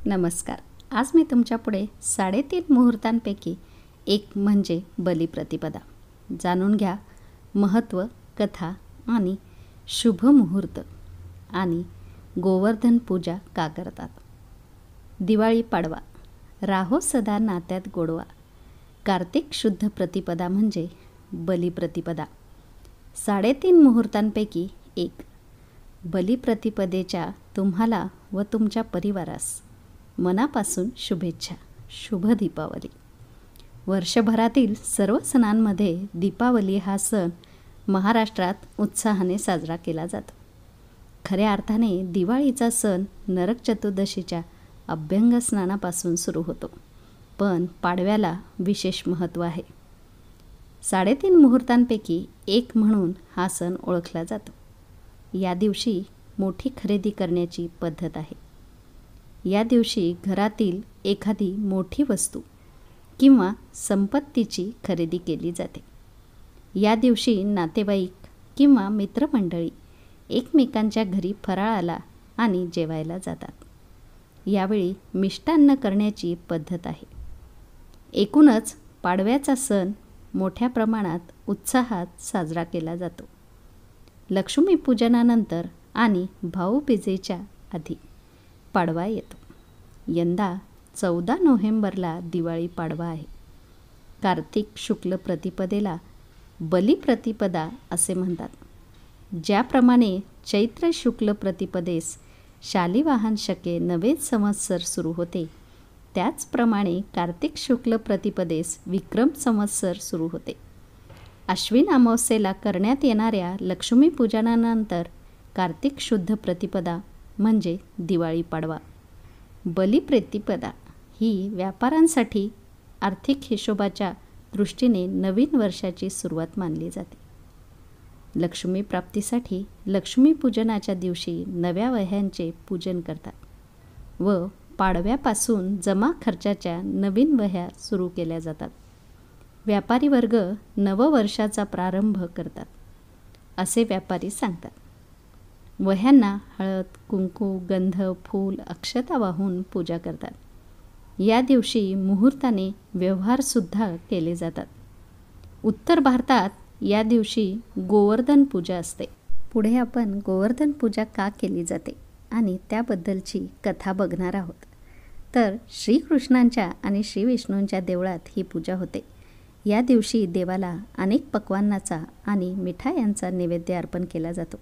नमस्कार. आज मी तुमच्यापुढे 3.5 मुहूर्तांपैकी एक म्हणजे बलिप्रतिपदा. जाणून घ्या महत्त्व, कथा आणि शुभ मुहूर्त आणि गोवर्धन पूजा का करतात. दिवाळी पाडवा. राहो सदा नात्यात गोडवा. कार्तिक शुद्ध प्रतिपदा म्हणजे बलिप्रतिपदा. 3.5 मुहूर्तांपैकी एक. बलिप्रतिपदेच्या तुम्हाला व तुमच्या परिवारास मनापासून शुभेच्छा. शुभ दीपावली. वर्षभरातील सर्व सणांमध्ये दीपावली हा सण महाराष्ट्रात उत्साहाने साजरा केला जातो. खऱ्या अर्थाने दिवाळीचा सण नरक चतुर्दशीच्या अभ्यंग स्नानापासून सुरू होतो, पण पाडव्याला विशेष महत्त्व आहे. 3.5 मुहूर्तांपैकी एक म्हणून हा सण ओळखला जातो. या दिवशी मोठी खरेदी करण्याची पद्धत आहे. या दिवशी घरातील एखादी मोठी वस्तू किंवा संपत्तीची खरेदी केली जाते. या दिवशी नातेवाईक किंवा मित्रमंडळी एकमेकांच्या घरी फराळाला आणि जेवायला जातात. यावेळी मिष्टान्न करण्याची पद्धत आहे. एकूणच पाडव्याचा सण मोठ्या प्रमाणात उत्साहात साजरा केला जातो. लक्ष्मीपूजनानंतर आणि भाऊबीजेच्या आधी पाडवा येतो. यंदा 14 नोव्हेंबरला दिवाळी पाडवा आहे. कार्तिक शुक्ल प्रतिपदेला बलिप्रतिपदा असे म्हणतात. ज्याप्रमाणे चैत्र शुक्ल प्रतिपदेस शालिवाहन शके नवे संवत्सर सुरू होते, त्याचप्रमाणे कार्तिक शुक्ल प्रतिपदेस विक्रम संवत्सर सुरू होते. अश्विन अमावस्येला करण्यात येणाऱ्या लक्ष्मीपूजनानंतर कार्तिक शुद्ध प्रतिपदा म्हणजे दिवाळी पाडवा. बलिप्रतिपदा ही व्यापाऱ्यांसाठी आर्थिक हिशोबाच्या दृष्टीने नवीन वर्षाची सुरुवात मानली जाते. लक्ष्मी प्राप्तीसाठी लक्ष्मीपूजनाच्या दिवशी नव्या वह्यांचे पूजन करतात व पाडव्यापासून जमा खर्चाच्या नवीन वह्या सुरू केल्या जातात. व्यापारी वर्ग नववर्षाचा प्रारंभ करतात असे व्यापारी सांगतात. वह्यांना हळद, कुंकू, गंध, फूल, अक्षता वाहून पूजा करतात. या दिवशी मुहूर्ताने व्यवहारसुद्धा केले जातात. उत्तर भारतात या दिवशी गोवर्धन पूजा असते. पुढे आपण गोवर्धन पूजा का केली जाते आणि त्याबद्दलची कथा बघणार आहोत. तर श्रीकृष्णांच्या आणि श्री विष्णूंच्या देवळात ही पूजा होते. या दिवशी देवाला अनेक पक्वान्नाचा आणि मिठायांचा नैवेद्य अर्पण केला जातो.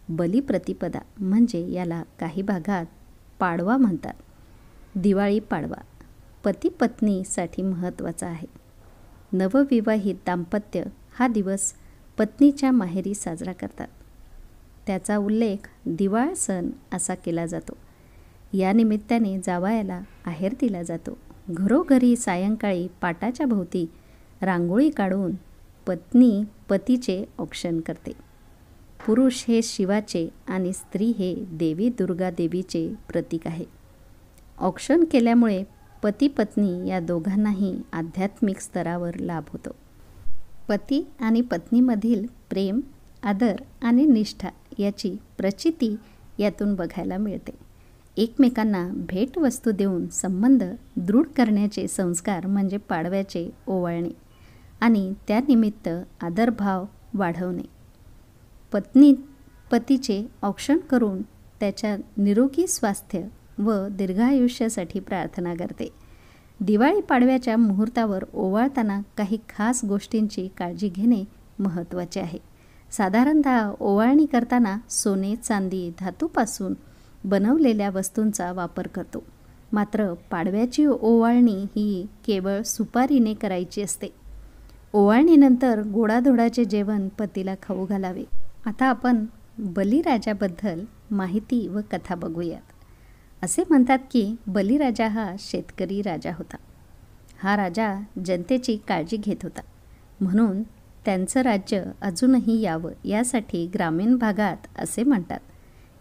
बलिप्रतिपदा म्हणजे याला काही भागात पाडवा म्हणतात. दिवाळी पाडवा पती पत्नीसाठी महत्त्वाचा आहे. नवविवाहित दाम्पत्य हा दिवस पत्नीच्या माहेरी साजरा करतात. त्याचा उल्लेख दिवाळ सण असा केला जातो. या निमित्ताने जावयाला आहेर दिला जातो. घरोघरी सायंकाळी पाटाच्या भोवती रांगोळी काढून पत्नी पतीचे औक्षण करते. पुरुष हे शिवाचे आणि स्त्री हे देवी दुर्गा देवीचे प्रतीक आहे. औक्षण केल्यामुळे पती पत्नी या दोघांनाही आध्यात्मिक स्तरावर लाभ होतो. पती आणि पत्नीमधील प्रेम, आदर आणि निष्ठा याची प्रचिती यातून बघायला मिळते. एकमेकांना भेटवस्तू देऊन संबंध दृढ करण्याचे संस्कार म्हणजे पाडव्याचे ओवाळणे आणि त्यानिमित्त आदरभाव वाढवणे. पत्नी पतीचे औक्षण करून त्याच्या निरोगी स्वास्थ्य व दीर्घायुष्यासाठी प्रार्थना करते. दिवाळी पाडव्याच्या मुहूर्तावर ओवाळताना काही खास गोष्टींची काळजी घेणे महत्त्वाचे आहे. साधारणतः ओवाळणी करताना सोने, चांदी, धातूपासून बनवलेल्या वस्तूंचा वापर करतो. मात्र पाडव्याची ओवाळणी ही केवळ सुपारीने करायची असते. ओवाळणीनंतर गोडाधोडाचे जेवण पतीला खाऊ घालावे. आता आपण बलिराजाबद्दल माहिती व कथा बघूयात. असे म्हणतात की बलिराजा हा शेतकरी राजा होता. हा राजा जनतेची काळजी घेत होता. म्हणून त्यांचं राज्य अजूनही यावं यासाठी ग्रामीण भागात असे म्हणतात,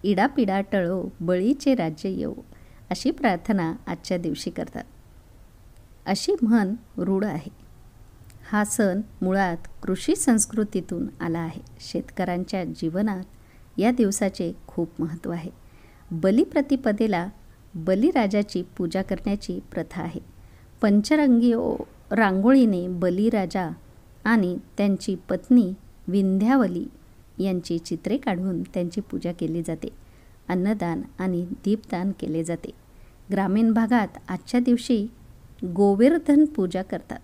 इडापिडा टळो बळीचे राज्य येवो, अशी प्रार्थना आजच्या दिवशी करतात. अशी म्हण रूढ आहे. हा सण मुळात कृषी संस्कृतीतून आला आहे. शेतकऱ्यांच्या जीवनात या दिवसाचे खूप महत्त्व आहे. बलिप्रतिपदेला बलिराजाची पूजा करण्याची प्रथा आहे. पंचरंगी रांगोळीने बलिराजा आणि त्यांची पत्नी विंध्यावली यांची चित्रे काढून त्यांची पूजा केली जाते. अन्नदान आणि दीपदान केले जाते. ग्रामीण भागात आजच्या दिवशी गोवर्धन पूजा करतात.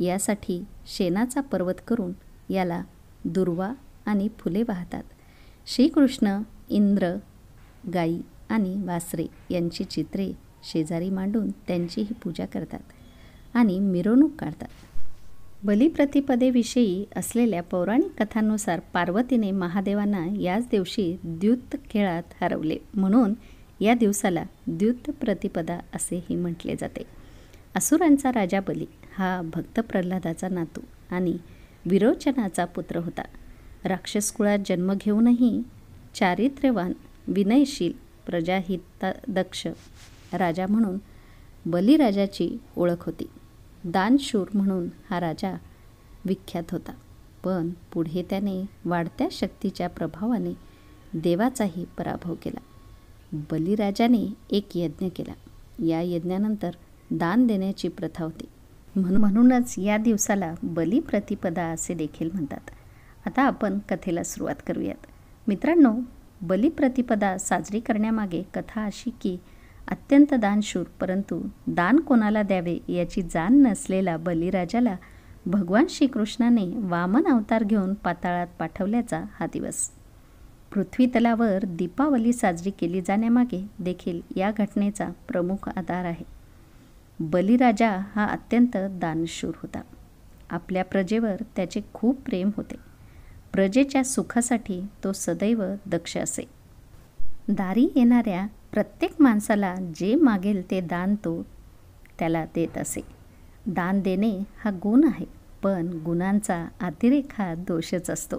यासाठी शेणाचा पर्वत करून याला दुर्वा आणि फुले वाहतात. श्रीकृष्ण, इंद्र, गाई आणि वासरे यांची चित्रे शेजारी मांडून त्यांचीही पूजा करतात आणि मिरवणूक काढतात. बलिप्रतिपदेविषयी असलेल्या पौराणिक कथांनुसार पार्वतीने महादेवांना याच दिवशी द्यूत खेळात हरवले, म्हणून या दिवसाला द्यूत प्रतिपदा असेही म्हटले जाते. असुरांचा राजा बली हा भक्त प्रल्हादाचा नातू आणि विरोचनाचा पुत्र होता. राक्षस कुळात जन्म घेऊनही चारित्र्यवान, विनयशील, प्रजाहितदक्ष राजा म्हणून बलिराजाची ओळख होती. दानशूर म्हणून हा राजा विख्यात होता. पण पुढे त्याने वाढत्या शक्तीच्या प्रभावाने देवाचाही पराभव केला. बलिराजाने एक यज्ञ केला. या यज्ञानंतर दान देण्याची प्रथा होती. म्हणूनच या दिवसाला बलिप्रतिपदा असे देखील म्हणतात. आता आपण कथेला सुरुवात करूयात. मित्रांनो, बलिप्रतिपदा साजरी करण्यामागे कथा अशी की अत्यंत दानशूर परंतु दान कोणाला द्यावे याची जाण नसलेला बलिराजाला भगवान श्रीकृष्णाने वामन अवतार घेऊन पाताळात पाठवल्याचा हा दिवस. पृथ्वीतलावर दीपावली साजरी केली जाण्यामागे देखील या घटनेचा प्रमुख आधार आहे. बलिराजा हा अत्यंत दानशूर होता. आपल्या प्रजेवर त्याचे खूप प्रेम होते. प्रजेच्या सुखासाठी तो सदैव दक्ष असे. दारी येणाऱ्या प्रत्येक माणसाला जे मागेल ते दान तो त्याला देत असे. दान देणे हा गुण आहे, पण गुणांचा अतिरेक हा दोषच असतो.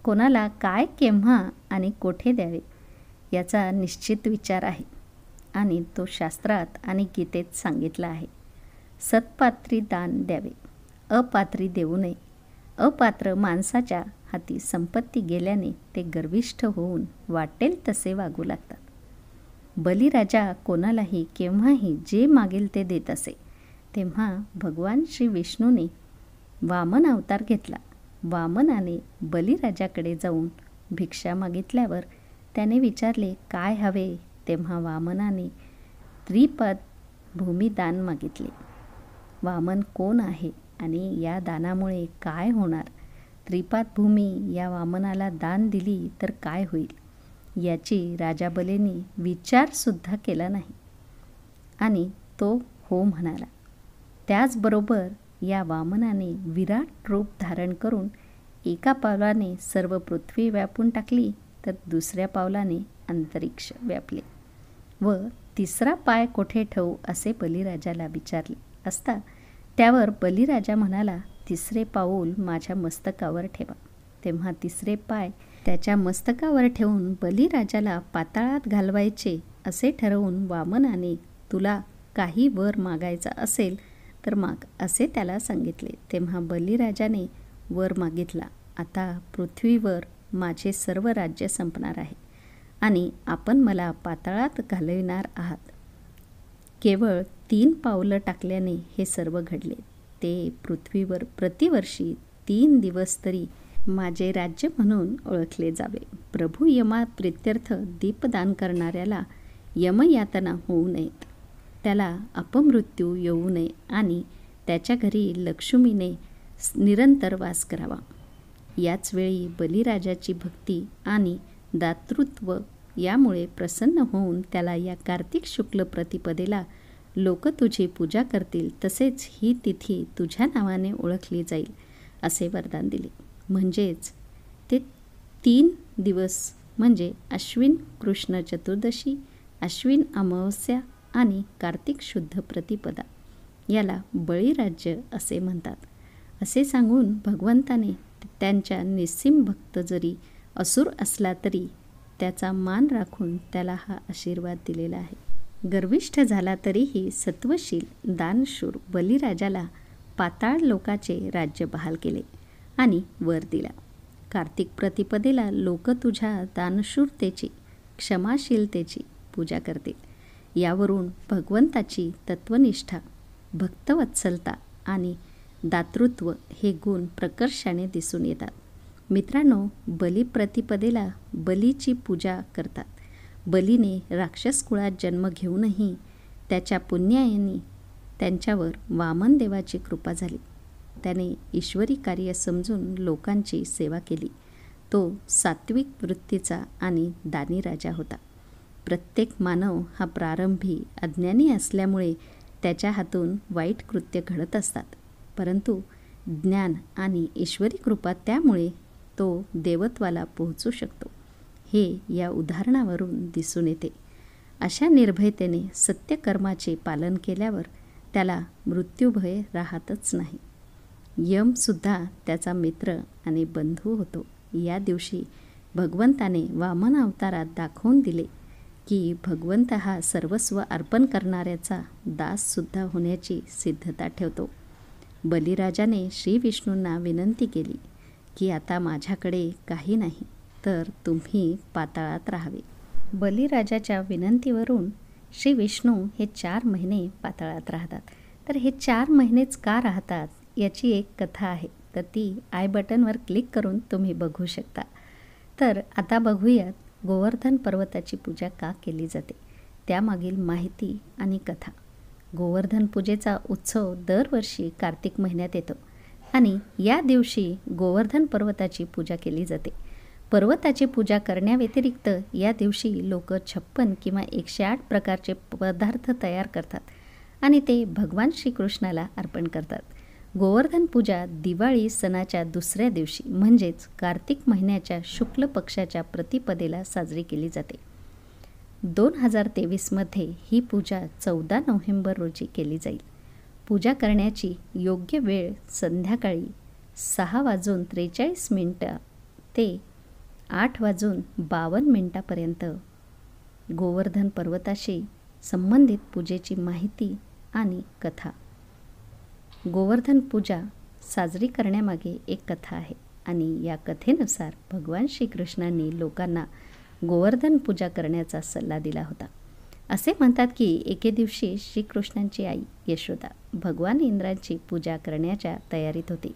कोणाला काय, केव्हा आणि कोठे द्यावे याचा निश्चित विचार आहे आणि तो शास्त्रात आणि गीतेत सांगितला आहे. सत्पात्री दान द्यावे, अपात्री देऊ नये. अपात्र माणसाच्या हाती संपत्ती गेल्याने ते गर्विष्ठ होऊन वाटेल तसे वागू लागतात. बलिराजा कोणालाही केव्हाही जे मागेल ते देत असे. तेव्हा भगवान श्री विष्णूने वामन अवतार घेतला. वामनाने बलिराजाकडे जाऊन भिक्षा मागितल्यावर त्याने विचारले काय हवे. तेव्हा वामनाने त्रिपद भूमी दान मागितले. वामन कोण आहे आणि या दानामुळे काय होणार? त्रिपाद भूमी या वामनाला दान दिली तर काय होईल याची राजा बलीने विचारसुद्धा केला नाही आणि तो हो म्हणाला. त्याचबरोबर या वामनाने विराट रूप धारण करून एका पावलाने सर्व पृथ्वी व्यापून टाकली तर दुसऱ्या पावलाने अंतरिक्ष व्यापले व तिसरा पाय कोठे ठेवू असे बलिराजाला विचारले असता त्यावर बलिराजा म्हणाला, तिसरे पाऊल माझ्या मस्तकावर ठेवा. तेव्हा तिसरे पाय त्याच्या मस्तकावर ठेवून बलिराजाला पाताळात घालवायचे असे ठरवून वामनाने तुला काही वर मागायचा असेल तर माग असे त्याला सांगितले. तेव्हा बलिराजाने वर मागितला. आता पृथ्वीवर माझे सर्व राज्य संपणार आहे आणि आपण मला पाताळात घालविणार आहात. केवळ 3 पावलं टाकल्याने हे सर्व घडले. ते पृथ्वीवर प्रतिवर्षी 3 दिवस तरी माझे राज्य म्हणून ओळखले जावे. प्रभू यमा प्रित्यर्थ दीपदान करणाऱ्याला यमयातना होऊ नयेत, त्याला अपमृत्यू येऊ नये आणि त्याच्या घरी लक्ष्मीने निरंतर वास करावा. याच वेळी बलिराजाची भक्ती आणि दातृत्व यामुळे प्रसन्न होऊन त्याला या कार्तिक शुक्ल प्रतिपदेला लोक तुझी पूजा करतील, तसेच ही तिथी तुझ्या नावाने ओळखली जाईल असे वरदान दिले. म्हणजेच ते 3 दिवस म्हणजे अश्विन कृष्ण चतुर्दशी, अश्विन अमावस्या आणि कार्तिक शुद्ध प्रतिपदा याला बळीराज्य असे म्हणतात. असे सांगून भगवंताने त्यांच्या निस्सीम भक्त जरी असुर असला तरी त्याचा मान राखून त्याला हा आशीर्वाद दिलेला आहे. गर्विष्ठ झाला तरीही सत्वशील दानशूर बलिराजाला पाताळ लोकाचे राज्य बहाल केले आणि वर दिला. कार्तिक प्रतिपदेला लोक तुझ्या दानशूरतेची, क्षमाशीलतेची पूजा करतील. यावरून भगवंताची तत्वनिष्ठा, भक्तवत्सलता आणि दातृत्व हे गुण प्रकर्षाने दिसून येतात. मित्रांनो, बलिप्रतिपदेला बलीची पूजा करतात. बलीने राक्षस कुळात जन्म घेऊनही त्याच्या पुण्याने त्यांच्यावर वामनदेवाची कृपा झाली. त्याने ईश्वरी कार्य समजून लोकांची सेवा केली. तो सात्विक वृत्तीचा आणि दानी राजा होता. प्रत्येक मानव हा प्रारंभी अज्ञानी असल्यामुळे त्याच्या हातून वाईट कृत्य घडत असतात. परंतु ज्ञान आणि ईश्वरी कृपा त्यामुळे तो देवत्वाला पोहोचू शकतो, हे या उदाहरणावरून दिसून येते. अशा निर्भयतेने सत्यकर्माचे पालन केल्यावर त्याला मृत्यूभय राहतच नाही. यमसुद्धा त्याचा मित्र आणि बंधू होतो. या दिवशी भगवंताने वामन अवतारात दाखवून दिले की भगवंत हा सर्वस्व अर्पण करणाऱ्याचा दाससुद्धा होण्याची सिद्धता ठेवतो. बलिराजाने श्री विष्णूंना विनंती केली की आता माझ्याकडे काही नाही, तर तुम्ही पाताळात राहावे. बलिराजाच्या विनंतीवरून श्री विष्णू हे 4 महिने पाताळात राहतात. तर हे 4 महिनेच का राहतात याची एक कथा आहे. तर ती आय बटनवर क्लिक करून तुम्ही बघू शकता. तर आता बघूयात गोवर्धन पर्वताची पूजा का केली जाते, त्यामागील माहिती आणि कथा. गोवर्धन पूजेचा उत्सव दरवर्षी कार्तिक महिन्यात येतो आणि या दिवशी गोवर्धन पर्वताची पूजा केली जाते. पर्वताची पूजा करण्याव्यतिरिक्त या दिवशी लोक 56 किंवा 108 प्रकारचे पदार्थ तयार करतात आणि ते भगवान श्रीकृष्णाला अर्पण करतात. गोवर्धन पूजा दिवाळी सणाच्या दुसऱ्या दिवशी म्हणजेच कार्तिक महिन्याच्या शुक्ल पक्षाच्या प्रतिपदेला साजरी केली जाते. 2023मध्ये ही पूजा 14 नोव्हेंबर रोजी केली जाईल. पूजा करण्याची योग्य वेळ संध्याकाळी 6:43 ते 8:52 गोवर्धन पर्वताशी संबंधित पूजेची माहिती आणि कथा. गोवर्धन पूजा साजरी करण्यामागे एक कथा आहे आणि या कथेनुसार भगवान श्रीकृष्णांनी लोकांना गोवर्धन पूजा करण्याचा सल्ला दिला होता. असे म्हणतात की एके दिवशी श्रीकृष्णांची आई यशोदा भगवान इंद्राची पूजा करण्याच्या तयारीत होती.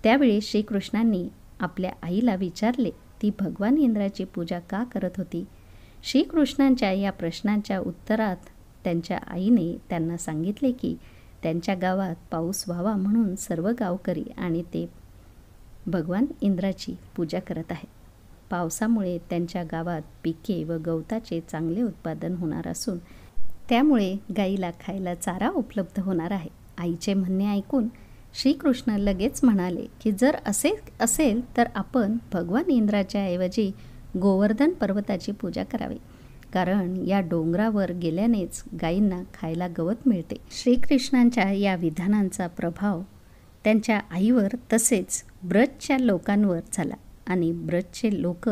त्यावेळी श्रीकृष्णांनी आपल्या आईला विचारले ती भगवान इंद्राची पूजा का करत होती. श्रीकृष्णांच्या या प्रश्नांच्या उत्तरात त्यांच्या आईने त्यांना सांगितले की त्यांच्या गावात पाऊस व्हावा म्हणून सर्व गावकरी आणि ते भगवान इंद्राची पूजा करत आहेत. पावसामुळे त्यांच्या गावात पिके व गवताचे चांगले उत्पादन होणार असून त्यामुळे गाईला खायला चारा उपलब्ध होणार आहे. आईचे म्हणणे ऐकून श्रीकृष्ण लगेच म्हणाले की जर असे असेल तर आपण भगवान इंद्राच्या ऐवजी गोवर्धन पर्वताची पूजा करावी, कारण या डोंगरावर गेल्यानेच गायींना खायला गवत मिळते. श्रीकृष्णांच्या या विधानांचा प्रभाव त्यांच्या आईवर तसेच ब्रजच्या लोकांवर झाला आणि ब्रजचे लोक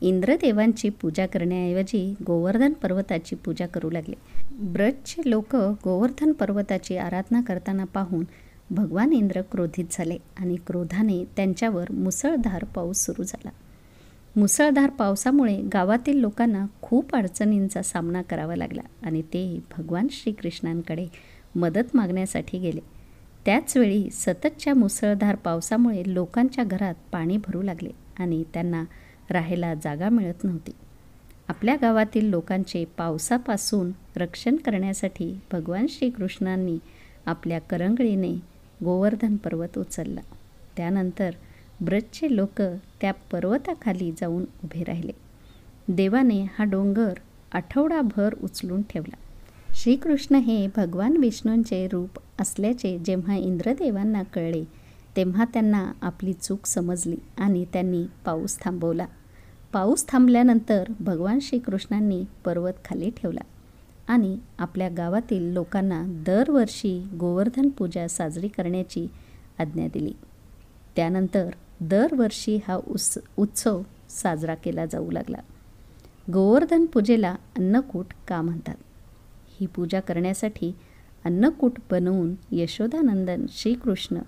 इंद्रदेवांची पूजा करण्याऐवजी गोवर्धन पर्वताची पूजा करू लागले. ब्रजचे लोक गोवर्धन पर्वताची आराधना करताना पाहून भगवान इंद्र क्रोधित झाले आणि क्रोधाने त्यांच्यावर मुसळधार पाऊस सुरू झाला. मुसळधार पावसामुळे गावातील लोकांना खूप अडचणींचा सामना करावा लागला आणि ते भगवान श्रीकृष्णांकडे मदत मागण्यासाठी गेले. त्याचवेळी सततच्या मुसळधार पावसामुळे लोकांच्या घरात पाणी भरू लागले आणि त्यांना राहायला जागा मिळत नव्हती. आपल्या गावातील लोकांचे पावसापासून रक्षण करण्यासाठी भगवान श्रीकृष्णांनी आपल्या करंगळीने गोवर्धन पर्वत उचलला. त्यानंतर ब्रजचे लोक त्या पर्वताखाली जाऊन उभे राहिले. देवाने हा डोंगर आठवडाभर उचलून ठेवला. श्रीकृष्ण हे भगवान विष्णूंचे रूप असल्याचे जेव्हा इंद्रदेवांना कळले तेव्हा त्यांना आपली चूक समजली आणि त्यांनी पाऊस थांबवला. पाऊस थांबल्यानंतर भगवान श्रीकृष्णांनी पर्वत खाली ठेवला आणि आपल्या गावातील लोकांना दरवर्षी गोवर्धन पूजा साजरी करण्याची आज्ञा दिली. त्यानंतर दरवर्षी हा उत्सव साजरा केला जाऊ लागला. गोवर्धन पूजेला अन्नकूट का म्हणतात. ही पूजा करण्यासाठी अन्नकूट बनवून यशोदानंदन श्रीकृष्ण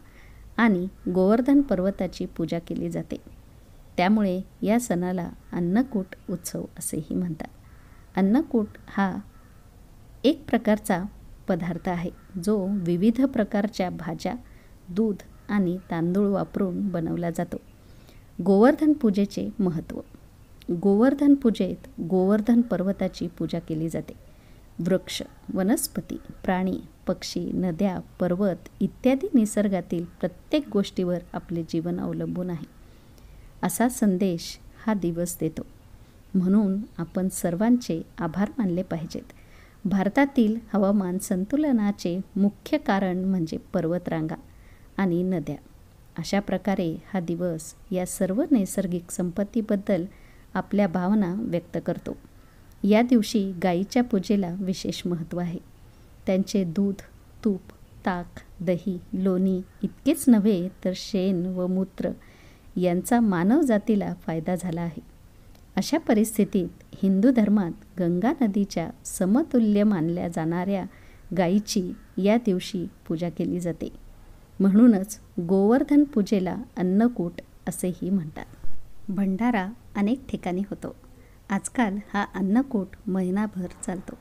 आणि गोवर्धन पर्वताची पूजा केली जाते. त्यामुळे या सणाला अन्नकूट उत्सव असेही म्हणतात. अन्नकूट हा एक प्रकारचा पदार्थ आहे जो विविध प्रकारच्या भाज्या, दूध आणि तांदूळ वापरून बनवला जातो. गोवर्धन पूजेचे महत्त्व. गोवर्धन पूजेत गोवर्धन पर्वताची पूजा केली जाते. वृक्ष, वनस्पती, प्राणी, पक्षी, नद्या, पर्वत इत्यादी निसर्गातील प्रत्येक गोष्टीवर आपले जीवन अवलंबून आहे, असा संदेश हा दिवस देतो. म्हणून आपण सर्वांचे आभार मानले पाहिजेत. भारतातील हवामान संतुलनाचे मुख्य कारण म्हणजे पर्वतरांगा आणि नद्या. अशा प्रकारे हा दिवस या सर्व नैसर्गिक संपत्तीबद्दल आपल्या भावना व्यक्त करतो. या दिवशी गायीच्या पूजेला विशेष महत्त्व आहे. त्यांचे दूध, तूप, ताक, दही, लोणी इतकेच नव्हे तर शेण व मूत्र यांचा मानवजातीला फायदा झाला आहे. अशा परिस्थितीत हिंदू धर्मात गंगा नदीच्या समतुल्य मानल्या जाणाऱ्या गायीची या दिवशी पूजा केली जाते. म्हणूनच गोवर्धन पूजेला अन्नकूट असेही म्हणतात. भंडारा अनेक ठिकाणी होतो. आजकाल हा अन्नकूट महिनाभर चालतो.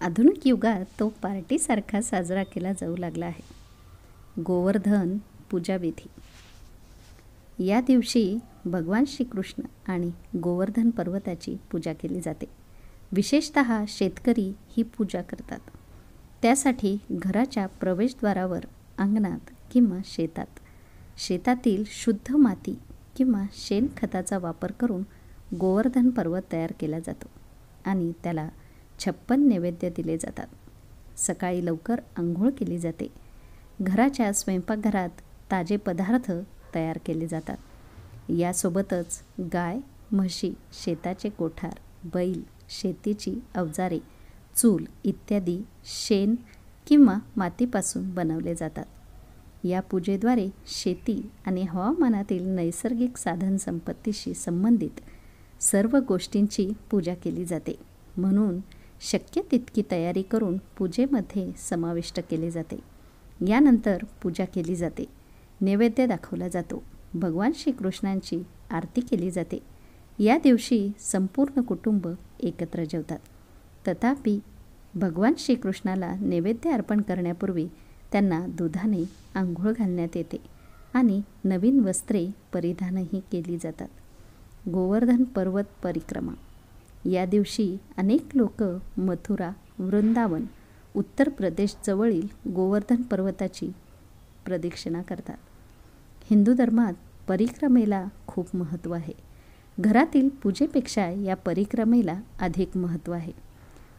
आधुनिक युगात तो पार्टीसारखा साजरा केला जाऊ लागला आहे. गोवर्धन पूजाविधी. या दिवशी भगवान श्रीकृष्ण आणि गोवर्धन पर्वताची पूजा केली जाते. विशेषतः शेतकरी ही पूजा करतात. त्यासाठी घराच्या प्रवेशद्वारावर, अंगणात किंवा शेतातील शुद्ध माती किंवा शेणखताचा वापर करून गोवर्धन पर्वत तयार केला जातो आणि त्याला 56 नैवेद्य दिले जातात. सकाळी लवकर आंघोळ केली जाते. घराच्या स्वयंपाकघरात ताजे पदार्थ तयार केले जातात. यासोबतच गाय, म्हशी, शेताचे कोठार, बैल, शेतीची अवजारे, चूल इत्यादी शेण किंवा मातीपासून बनवले जातात. या पूजेद्वारे शेती आणि हवामानातील नैसर्गिक साधनसंपत्तीशी संबंधित सर्व गोष्टींची पूजा केली जाते. म्हणून शक्य तितकी तयारी करून पूजेमध्ये समाविष्ट केले जाते. यानंतर पूजा केली जाते. नैवेद्य दाखवला जातो. भगवान श्रीकृष्णांची आरती केली जाते. या दिवशी संपूर्ण कुटुंब एकत्र जेवतात. तथापि भगवान श्रीकृष्णाला नैवेद्य अर्पण करण्यापूर्वी त्यांना दुधाने आंघोळ घालण्यात येते आणि नवीन वस्त्रे परिधानही केली जातात. गोवर्धन पर्वत परिक्रमा. या दिवशी अनेक लोक मथुरा, वृंदावन, उत्तर प्रदेश जवळील गोवर्धन पर्वताची प्रदक्षिणा करतात. हिंदू धर्मात परिक्रमेला खूप महत्त्व आहे. घरातील पूजेपेक्षा या परिक्रमेला अधिक महत्त्व आहे.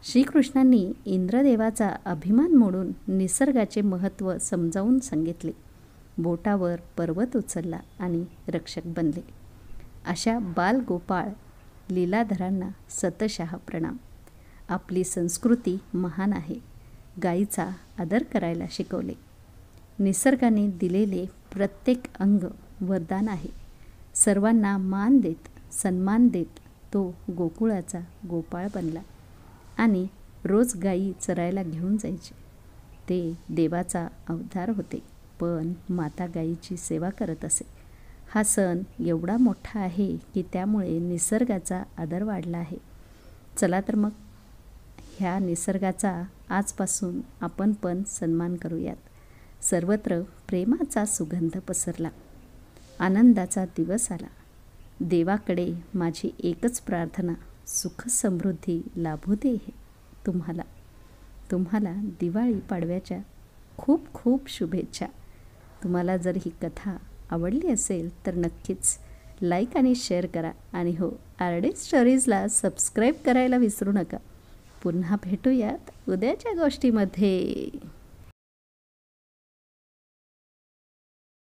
श्रीकृष्णांनी इंद्रदेवाचा अभिमान मोडून निसर्गाचे महत्त्व समजावून सांगितले. बोटावर पर्वत उचलला आणि रक्षक बनले. अशा बालगोपाळ लीलाधरांना सतशः प्रणाम. आपली संस्कृती महान आहे. गायीचा आदर करायला शिकवले. निसर्गाने दिलेले प्रत्येक अंग वरदान आहे. सर्वांना मान देत, सन्मान देत तो गोकुळाचा गोपाळ बनला आणि रोज गायी चरायला घेऊन जायचे. ते देवाचा अवतार होते, पण माता गायीची सेवा करत असे. हा सण एवढा मोठा आहे की त्यामुळे निसर्गाचा आदर वाढला आहे. चला तर मग ह्या निसर्गाचा आजपासून आपण पण सन्मान करूयात. सर्वत्र प्रेमाचा सुगंध पसरला. आनंदाचा दिवस आला. देवाकडे माझी एकच प्रार्थना, सुख समृद्धी लाभू दे तुम्हाला दिवाळी पाडव्याच्या खूप खूप शुभेच्छा. तुम्हाला जर ही कथा आवडली असेल तर नक्कीच लाईक आणि शेअर करा. आणि हो, RD स्टोरीजला सबस्क्राईब करायला विसरू नका. पुन्हा भेटूयात उद्याच्या गोष्टीमध्ये.